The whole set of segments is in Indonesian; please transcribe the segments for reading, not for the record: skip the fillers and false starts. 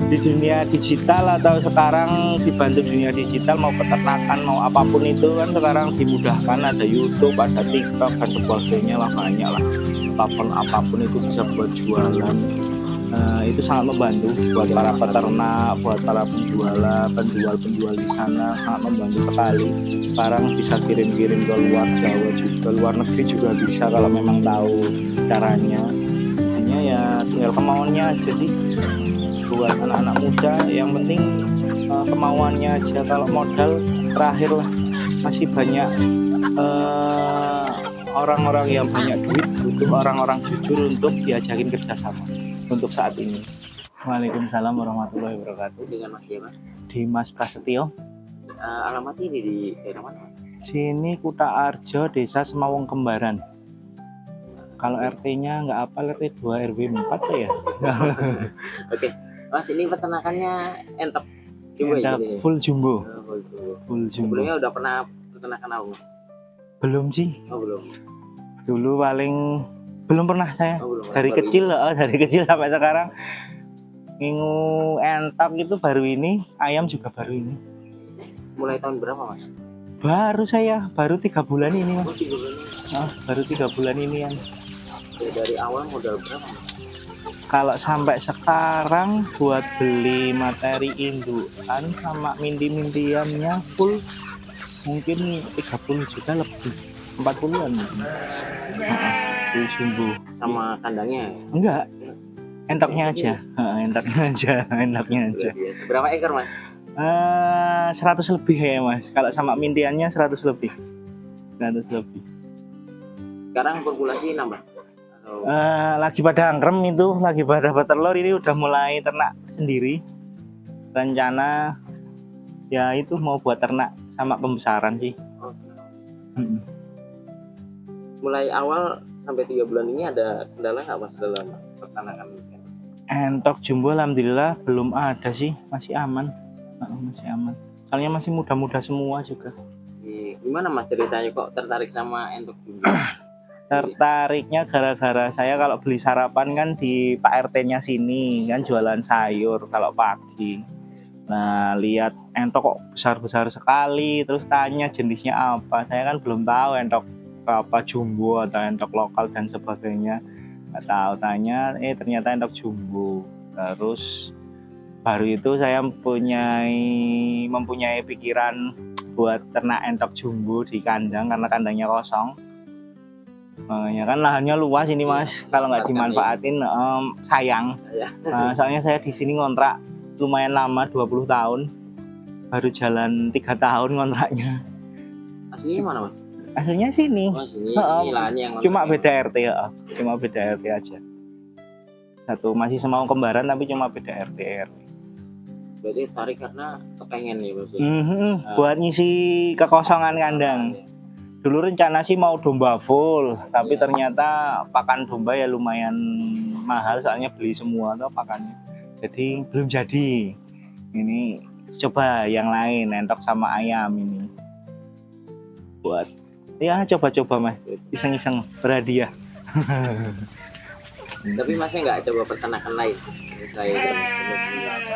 di dunia digital atau sekarang dibantu dunia digital mau peternakan mau apapun itu kan sekarang dimudahkan, ada YouTube, ada TikTok dan sebagainya lah, banyak lah. Apapun itu bisa buat jualan. Itu sangat membantu buat para peternak, buat para penjual di sana, sangat membantu sekali. Sekarang bisa kirim-kirim ke luar Jawa juga, luar negeri juga bisa kalau memang tahu caranya. Hanya ya tinggal kemauannya aja sih buat anak-anak muda, yang penting kemauannya aja. Kalau modal terakhir lah, masih banyak orang-orang yang banyak duit butuh orang-orang jujur untuk diajakin kerjasama untuk saat ini. Waalaikumsalam warahmatullahi wabarakatuh. Dengan Mas siapa? Dimas Prasetyo. Alamat ini di daerah mana Mas? Sini Kuta Arjo, Desa Semawung Kembaran. Kalau RT-nya nggak apa, RT 2 RW 4 ya. Oke, Mas ini peternakannya entok jumbo ya? Full jumbo. Full jumbo. Sebelumnya udah pernah peternakan apa Mas? Belum sih. Oh belum. Dulu paling belum pernah saya. Oh, belum. Dari kecil loh, dari kecil sampai sekarang. Ngingu entok itu baru ini, ayam juga baru ini. Mulai tahun berapa Mas? Baru 3 bulan ini Mas. Oh 3 bulan. Baru 3 bulan ini kan. Ya, dari awal modal berapa Mas? Kalau sampai sekarang buat beli materi indukan sama minti-mintiannya full mungkin 30 juta lebih, 40-an mungkin. Full jumbo. Sama kandangnya? Enggak, entoknya aja. Entaknya aja. Berapa ekor Mas? 100 lebih ya Mas. Kalau sama mintiannya 100 lebih. 100 lebih. Sekarang populasi nambah? Lagi pada angkrem itu, lagi pada bertelur, ini udah mulai ternak sendiri. Rencana ya itu mau buat ternak sama pembesaran sih. Mulai awal sampai 3 bulan ini ada kendala nggak Mas dalam peternakan? Entok jumbo alhamdulillah belum ada sih, masih aman. Masih aman. Soalnya masih muda-muda semua juga. Gimana Mas ceritanya kok tertarik sama entok jumbo? Tertariknya gara-gara saya kalau beli sarapan kan di Pak RT-nya sini kan jualan sayur kalau pagi. Nah, lihat entok kok besar-besar sekali, terus tanya jenisnya apa. Saya kan belum tahu entok apa jumbo atau entok lokal dan sebagainya. Nggak tahu, tanya ternyata entok jumbo. Terus baru itu saya mempunyai pikiran buat ternak entok jumbo di kandang karena kandangnya kosong. Ya kan lahannya luas ini Mas, kalau nggak dimanfaatin sayang. Soalnya saya di sini ngontrak lumayan lama, 20 tahun, baru jalan 3 tahun ngontraknya. Aslinya mana Mas? Aslinya sini. Oh, sini. Ini lahannya yang cuma beda RT ya, cuma beda RT aja. Satu masih Semawung Kembaran tapi cuma beda RT. Berarti tarik karena kepengen nih Mas. Buat ngisi kekosongan kandang. Dulu rencana sih mau domba full, tapi ternyata pakan domba ya lumayan mahal, soalnya beli semua tuh pakannya. Jadi belum jadi. Ini coba yang lain, entok sama ayam ini. Buat ya coba-coba Mas, iseng-iseng berhadiah. Tapi Masnya nggak coba peternakan lain?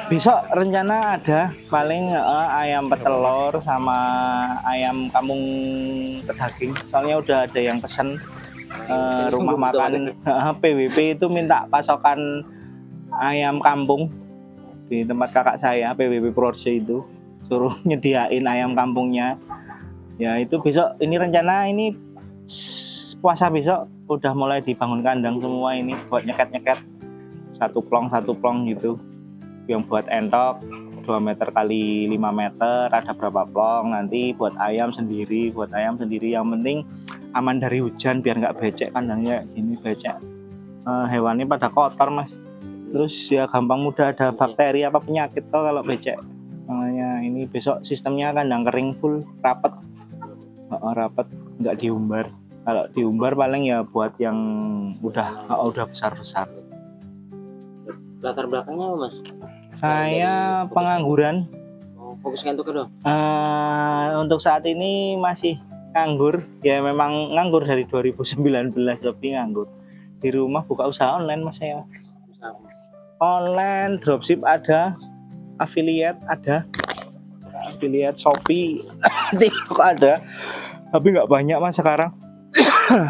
Besok rencana ada paling ayam petelur sama ayam kampung pedaging. Soalnya udah ada yang pesen rumah makan PWP itu minta pasokan ayam kampung di tempat kakak saya, PWP Purworejo itu suruh nyediain ayam kampungnya. Ya itu besok ini rencana ini puasa besok udah mulai dibangun kandang semua ini buat nyeket satu plong gitu, yang buat entok 2 meter kali 5 meter ada berapa plong, nanti buat ayam sendiri. Yang penting aman dari hujan biar nggak becek kandangnya, sini becek hewannya pada kotor Mas, terus ya gampang mudah ada bakteri apa penyakit toh kalau becek. Makanya ini besok sistemnya kandang kering full rapet nggak diumbar. Kalau diumbar paling ya buat yang udah besar. Latar belakangnya apa Mas? Saya pengangguran. Fokus ngantuk dong? Untuk saat ini masih nganggur. Ya memang nganggur dari 2019 lebih nganggur. Di rumah buka usaha online Mas saya. online, dropship ada, affiliate ada, affiliate Shopee, TikTok ada, tapi nggak banyak mas sekarang.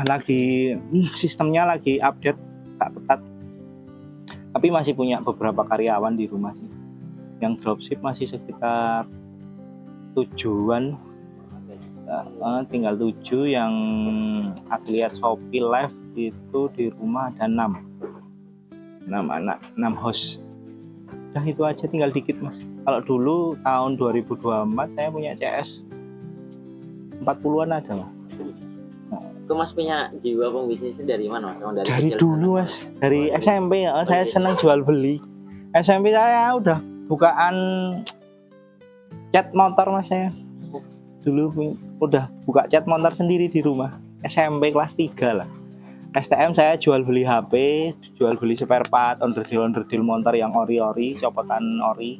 Lagi sistemnya lagi update tak ketat, tapi masih punya beberapa karyawan di rumah sih. Yang dropship masih sekitar 7-an, tinggal 7. Yang affiliate Shopee Live itu di rumah ada 6 anak, 6 host. Udah itu aja, tinggal dikit mas. Kalau dulu tahun 2024 saya punya CS 40-an ada mas. Itu mas punya jiwa pembisnisnya dari mana mas? Emang Dari kecil dulu sana? mas, dari SMP ya, saya senang jual beli. SMP saya udah bukaan cat motor mas, saya dulu udah buka cat motor sendiri di rumah. SMP kelas 3 lah. STM saya jual beli HP, jual beli spare part, onderdil motor yang ori-ori, copotan ori.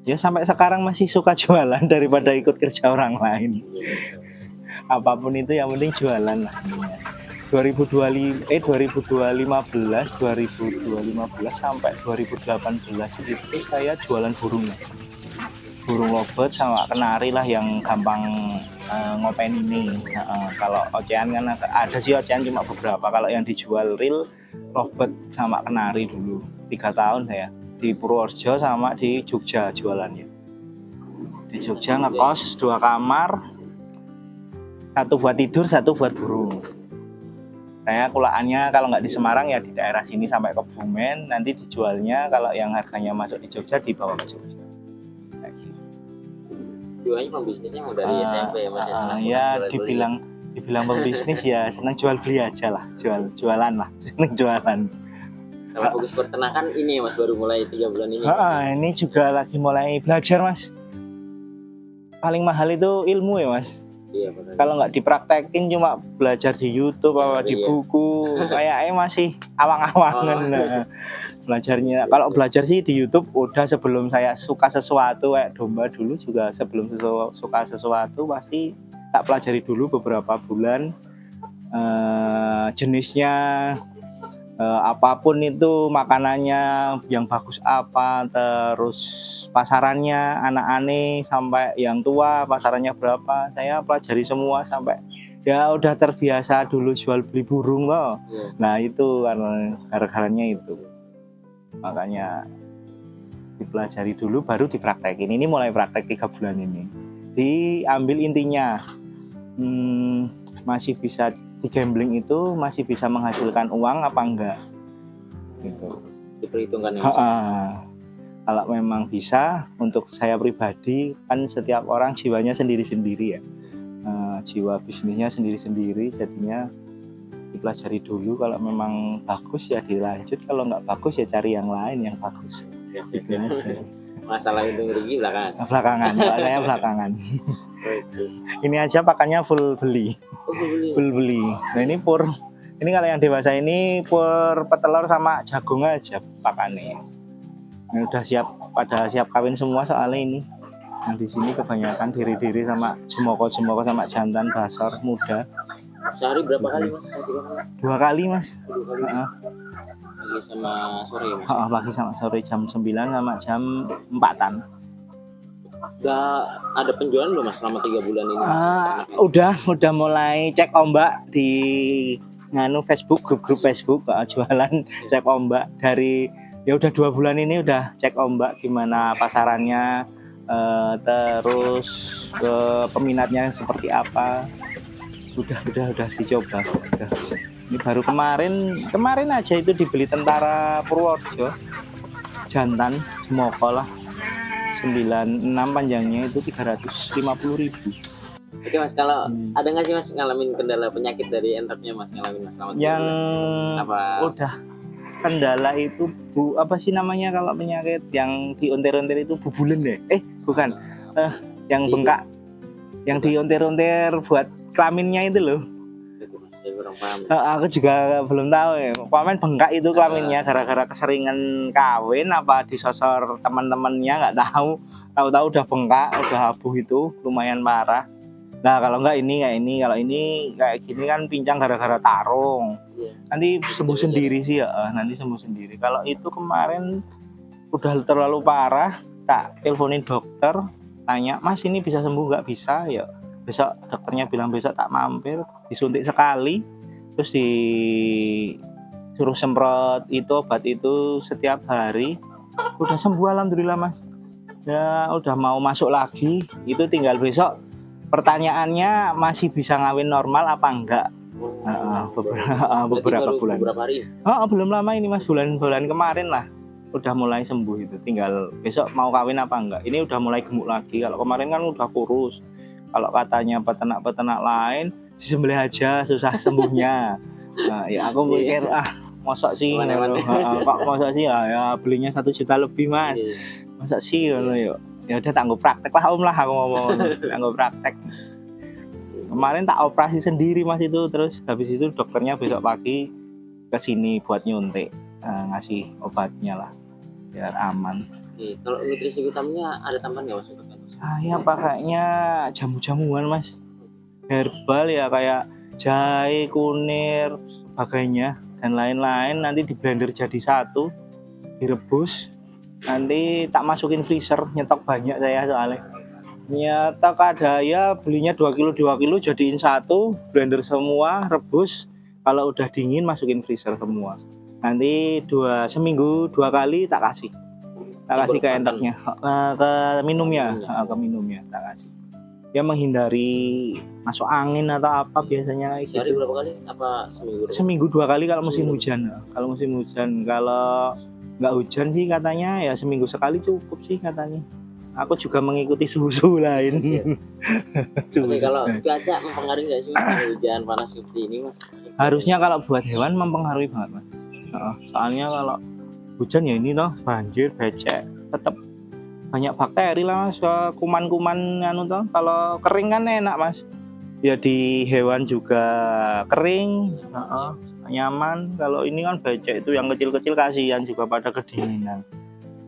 Ya sampai sekarang masih suka jualan daripada ikut kerja orang lain. Apapun itu yang penting jualan lah. 2015 sampai 2018 itu saya jualan burung lovebird sama kenari lah yang gampang ngopen ini. Kalau ocehan kan ada sih ocehan cuma beberapa. Kalau yang dijual real lovebird sama kenari dulu 3 tahun saya di Purworejo sama di Jogja jualannya. Di Jogja ngekos 2 kamar, 1 buat tidur, 1 buat burung. Saya kulaannya kalau nggak di Semarang ya di daerah sini sampai ke Bumen, nanti dijualnya kalau yang harganya masuk di Jogja dibawa ke Jogja. Jiwanya pembisnisnya mau dari SMP ya mas ya? Senang Ya dibilang pembisnis ya senang jual beli aja lah, jualan lah, senang jualan. Kalau fokus peternakan ini mas baru mulai 3 bulan ini. Ini juga lagi mulai belajar mas. Paling mahal itu ilmu ya mas. Iya, benar. Kalau nggak dipraktekin cuma belajar di YouTube apa di buku, kayaknya masih awang-awangan. Belajarnya kalau belajar sih di YouTube udah sebelum saya suka sesuatu kayak domba dulu juga sebelum suka sesuatu pasti tak pelajari dulu beberapa bulan jenisnya, apapun itu makanannya yang bagus apa, terus pasarannya anak-anak sampai yang tua pasarannya berapa, saya pelajari semua sampai ya udah terbiasa dulu jual beli burung loh. Nah itu karena gara-garanya itu makanya dipelajari dulu baru dipraktekin. Ini mulai praktek 3 bulan ini, diambil intinya masih bisa di gambling itu masih bisa menghasilkan uang apa enggak gitu, diperhitungkan ya. Kalau memang bisa, untuk saya pribadi kan setiap orang jiwanya sendiri-sendiri ya, jiwa bisnisnya sendiri-sendiri, jadinya dipelajari dulu. Kalau memang bagus ya dilanjut, kalau nggak bagus ya cari yang lain yang bagus. Gitu aja. Masalah untung rugi belakangan saya belakangan. Ini aja pakannya full beli. Full beli. Nah ini kalau yang dewasa ini pur petelur sama jagung aja pakannya. Ini udah siap kawin semua soalnya ini. Yang di sini kebanyakan diri-diri sama jemoko sama jantan basor muda. Sehari berapa kali mas? 2 kali mas. 2 kali. Pagi sama sore mas? Pagi sama sore jam 9 sama jam 4-an. Udah ada penjualan belum mas selama 3 bulan ini? Udah mulai cek ombak di Facebook, grup Facebook jualan cek ombak dari ya udah 2 bulan ini udah cek ombak gimana pasarannya, terus peminatnya seperti apa. Udah dicoba. Ini baru kemarin aja itu dibeli tentara Purworejo, jantan jemoko lah 96 panjangnya itu 350.000. Oke mas, kalau ada nggak sih mas ngalamin kendala penyakit dari enternya mas, ngalamin mas selama yang apa? Udah kendala itu apa sih namanya kalau penyakit yang dionter-onter itu bubulen deh? Bukan, yang bengkak, yang dionter-onter buat kelaminnya itu loh. Aku juga belum tahu ya. Pamen bengkak itu kelaminnya gara-gara keseringan kawin apa disosor teman-temannya nggak tahu. Tahu-tahu udah bengkak, udah abuh itu lumayan parah. Nah kalau enggak ini kayak ini, kalau ini kayak gini kan pincang gara-gara tarung. Iya. Nanti sembuh sendiri sih ya, nanti sembuh sendiri. Kalau itu kemarin udah terlalu parah, tak teleponin dokter, tanya Mas ini bisa sembuh nggak? Bisa ya. Besok dokternya bilang besok tak mampir, disuntik sekali, terus disuruh semprot itu obat itu setiap hari, udah sembuh alhamdulillah Mas. Ya udah mau masuk lagi, itu tinggal besok. Pertanyaannya masih bisa ngawin normal apa enggak? Beberapa bulan. Beberapa hari. Belum lama ini Mas, bulan kemarin lah udah mulai sembuh itu. Tinggal besok mau kawin apa enggak. Ini udah mulai gemuk lagi. Kalau kemarin kan udah kurus. Kalau katanya peternak-peternak lain disembelih aja susah sembuhnya. Nah, ya aku mikir mosok sih. Kok mosok sih ya belinya 1 juta lebih Mas. Masa sih ngono ya. Ya udah tak nggo praktek lah Om lah aku ngomong. Tak nggo praktek. Kemarin tak operasi sendiri Mas itu, terus habis itu dokternya besok pagi ke sini buat nyuntik, ngasih obatnya lah biar aman. Oke, kalau nutrisi vitaminnya ada tambahan nggak Mas? Saya pakainya jamu-jamuan Mas, herbal ya kayak jahe, kunir, sebagainya dan lain-lain. Nanti di blender jadi satu, direbus, nanti tak masukin freezer, nyetok banyak saya soalnya. Nyetok ada ya belinya 2 kilo jadiin satu, blender semua, rebus. Kalau udah dingin masukin freezer semua. Nanti seminggu 2 kali tak kasih ke enteknya, ke minumnya tak kasih. Ya menghindari masuk angin atau apa biasanya gitu. Sehari berapa kali? Apa seminggu? Seminggu 2 kali kalau musim hujan. Kalau musim hujan, kalau nggak hujan sih katanya ya seminggu sekali cukup sih katanya. Aku juga mengikuti suhu lain. Oke, kalau cuaca mempengaruhi nggak sih hujan panas seperti ini Mas? Harusnya kalau buat hewan mempengaruhi banget Mas. Soalnya kalau hujan ya ini toh banjir, becek, tetap banyak bakteri lah Mas, kuman-kuman anu toh. Kalau kering kan enak Mas. Ya di hewan juga kering, nyaman. Kalau ini kan becek itu yang kecil-kecil kasihan juga pada kedinginan.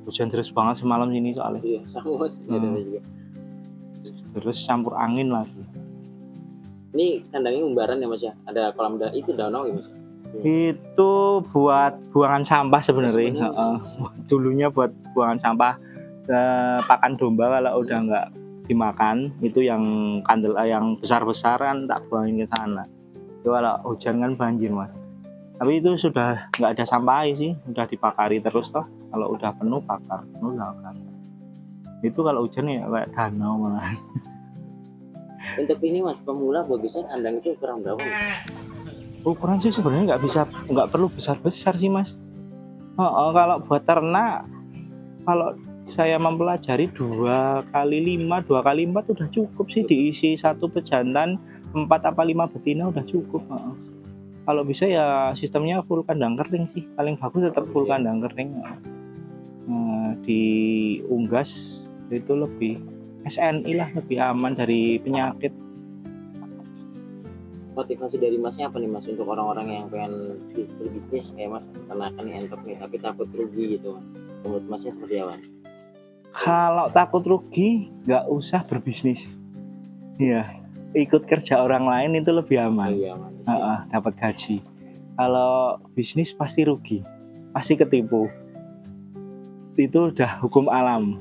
Hujan terus banget semalam sini soalnya. Iya, sama Mas. Juga. Terus campur angin lagi. Ini kandangnya umbaran ya Mas ya? Ada kolam itu danau ya Mas? Itu buat buangan sampah sebenarnya. Dulunya buat buangan sampah pakan domba, kalau udah nggak dimakan itu yang kandel yang besar-besar kan tak buangin ke sana. Itu kalau hujan kan banjir Mas. Tapi itu sudah nggak ada sampah sih, udah dipakari terus toh. Kalau udah penuh bakar, penuh bakar. Itu kalau hujan ya kayak danau malah. Untuk ini Mas, pemula bagusnya kandang itu ukuran berapa Mas? Ukuran sih sebenarnya nggak perlu besar-besar sih Mas. Kalau buat ternak, kalau saya mempelajari 2 kali 5, 2 kali 4 udah cukup sih, diisi 1 pejantan 4 apa 5 betina udah cukup. Kalau bisa ya sistemnya full kandang kering sih, paling bagus tetap full kandang kering. Di unggas itu lebih SNI lah, lebih aman dari penyakit. Motivasi dari Masnya apa nih Mas untuk orang-orang yang pengen berbisnis kayak Mas, peternakan yang entok nih tapi takut rugi gitu Mas? Menurut Masnya seperti apa? Kalau takut rugi nggak usah berbisnis. Iya, ikut kerja orang lain itu lebih aman. Dapat gaji. Kalau bisnis pasti rugi, pasti ketipu. Itu udah hukum alam.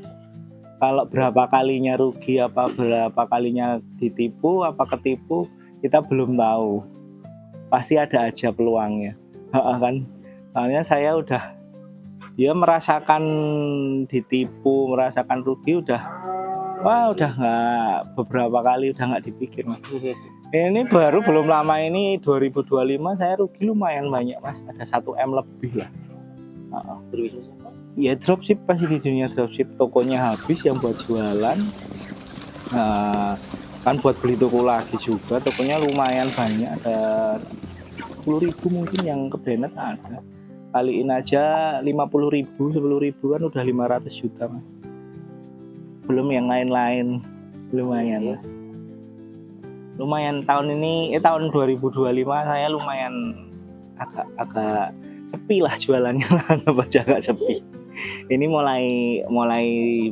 Kalau berapa kalinya rugi, apa berapa kalinya ditipu, apa ketipu, kita belum tahu. Pasti ada aja peluangnya, kan? Soalnya saya udah merasakan ditipu, merasakan rugi udah nggak, beberapa kali udah nggak dipikir Mas. Ini baru belum lama ini 2025 saya rugi lumayan banyak Mas, ada 1 M lebih lah. Berbisnis apa? Ya dropship, pasti di dunia dropship, tokonya habis yang buat jualan. Kan buat beli toko lagi juga, tokonya lumayan banyak, ada 10.000 mungkin yang kebenet ada. Kaliin aja 50.000, 10.000 kan udah 500 juta Mas. Belum yang lain-lain, lumayan. Lumayan tahun ini, tahun 2025 saya lumayan agak sepi lah jualannya lah, apa agak sepi. Ini mulai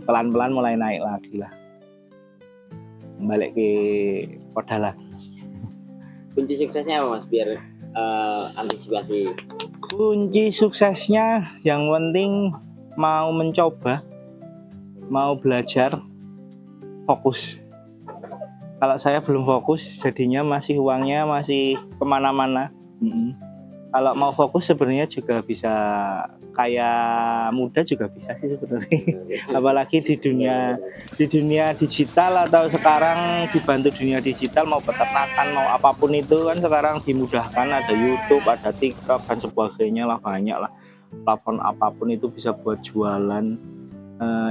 pelan-pelan mulai naik lagi lah. balik ke modal lagi. Kunci suksesnya apa mas biar antisipasi? Kunci suksesnya yang penting mau mencoba, mau belajar, fokus. Kalau saya belum fokus, jadinya masih uangnya masih kemana-mana. Kalau mau fokus sebenarnya juga bisa kayak muda juga bisa sih sebenarnya. Apalagi di dunia digital atau sekarang dibantu dunia digital mau peternakan mau apapun itu kan sekarang dimudahkan, ada YouTube, ada TikTok dan sebagainya lah, banyak lah platform apapun itu bisa buat jualan.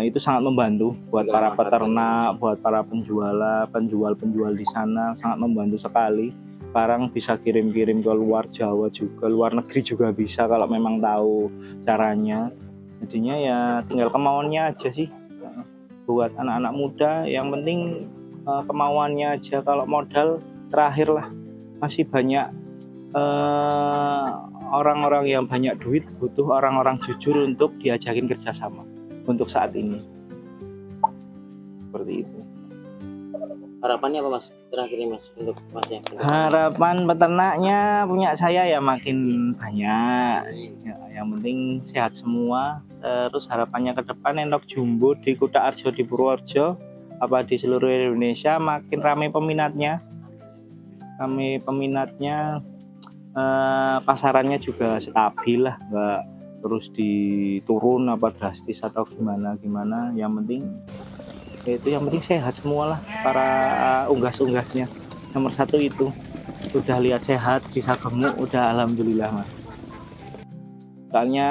Itu sangat membantu buat para peternak, buat para penjual di sana, sangat membantu sekali. Sekarang bisa kirim-kirim ke luar Jawa juga, luar negeri juga bisa kalau memang tahu caranya. Jadinya ya tinggal kemauannya aja sih buat anak-anak muda, yang penting kemauannya aja. Kalau modal terakhir lah, masih banyak orang-orang yang banyak duit butuh orang-orang jujur untuk diajakin kerjasama untuk saat ini, seperti itu. Harapannya apa mas terakhir nih mas untuk mas ya? Harapan peternaknya punya saya ya makin banyak ya, yang penting sehat semua. Terus harapannya ke depan Entok Jumbo di Kutoarjo, di Purworejo, apa di seluruh Indonesia makin ramai peminatnya, pasarannya juga stabil lah, nggak terus diturun apa drastis atau gimana. Yang penting sehat semua lah para unggas-unggasnya. Nomor satu itu udah lihat sehat, bisa gemuk, udah alhamdulillah mas. Soalnya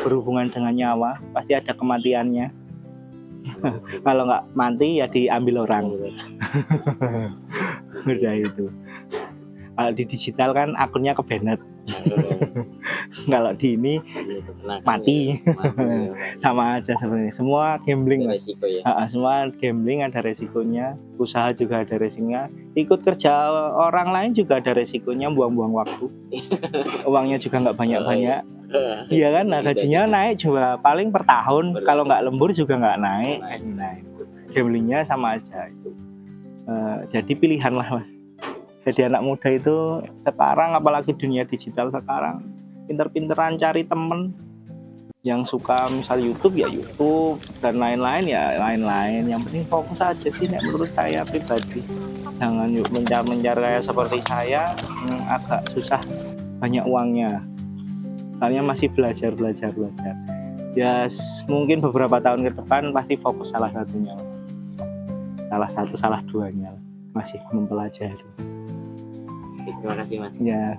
berhubungan dengan nyawa pasti ada kematiannya. Kalau nggak mati ya diambil orang. Udah itu. Kalau di digital kan akunnya kebanet. Kalau di ini mati. Sama aja sebenarnya. Semua gambling. Resiko ya. Semua gambling ada resikonya. Usaha juga ada resikonya. Ikut kerja orang lain juga ada resikonya, buang-buang waktu. Uangnya juga nggak banyak-banyak. Iya kan, nah gajinya naik juga paling per tahun. Kalau nggak lembur juga nggak naik. Gamblingnya sama aja itu. Jadi pilihan lah mas. Jadi anak muda itu sekarang, apalagi dunia digital sekarang, pinter-pinteran cari temen yang suka misal YouTube ya YouTube, dan lain-lain ya lain-lain. Yang penting fokus aja sih menurut saya pribadi. Jangan yuk mencar-mencar kayak seperti saya agak susah banyak uangnya. Soalnya masih belajar. Ya mungkin beberapa tahun ke depan pasti fokus salah satunya. Salah duanya masih mempelajari. Terima kasih mas. Ya.